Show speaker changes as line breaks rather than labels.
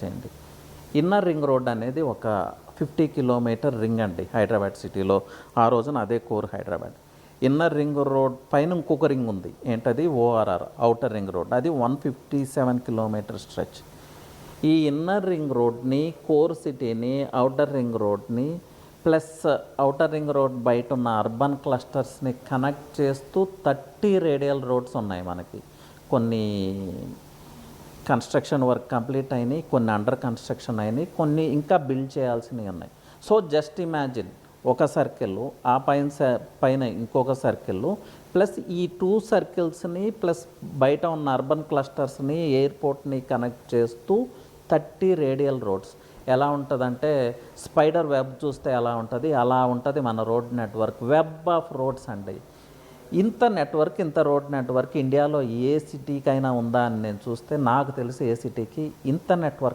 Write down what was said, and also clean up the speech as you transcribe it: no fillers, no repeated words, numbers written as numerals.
చేయండి. Inner ring road అనేది ఒక 50 కిలోమీటర్ రింగ్ అండి హైదరాబాద్ సిటీలో. ఆ రోజున అదే core Hyderabad. Inner ring road పైన ఇంకొక రింగ్ ఉంది, ఏంటది ఓఆర్ఆర్ ఔటర్ రింగ్ రోడ్. అది 157 కిలోమీటర్ స్ట్రెచ్. ఈ ఇన్నర్ రింగ్ రోడ్ని, కోర్ సిటీని, ఔటర్ రింగ్ రోడ్ని ప్లస్ ఔటర్ రింగ్ రోడ్ బయట ఉన్న అర్బన్ క్లస్టర్స్ని కనెక్ట్ చేస్తూ 30 రేడియల్ రోడ్స్ ఉన్నాయి మనకి. కొన్ని కన్స్ట్రక్షన్ వర్క్ కంప్లీట్ అయినాయి, కొన్ని అండర్ కన్స్ట్రక్షన్ అయినాయి, కొన్ని ఇంకా బిల్డ్ చేయాల్సినవి ఉన్నాయి. సో జస్ట్ ఇమాజిన్, ఒక సర్కిల్, ఆ పైన ఇంకొక సర్కిల్, ప్లస్ ఈ 2 సర్కిల్స్ని ప్లస్ బయట ఉన్న అర్బన్ క్లస్టర్స్ని, ఎయిర్పోర్ట్ని కనెక్ట్ చేస్తూ 30 రేడియల్ రోడ్స్. ఎలా ఉంటుందంటే స్పైడర్ వెబ్ చూస్తే ఎలా ఉంటుంది, అలా ఉంటుంది మన road network. Web of roads అండి. ఇంత నెట్వర్క్, ఇంత రోడ్ నెట్వర్క్ ఇండియాలో ఏ సిటీకైనా ఉందా అని నేను చూస్తే నాకు తెలిసి ఏ సిటీకి ఇంత నెట్వర్క్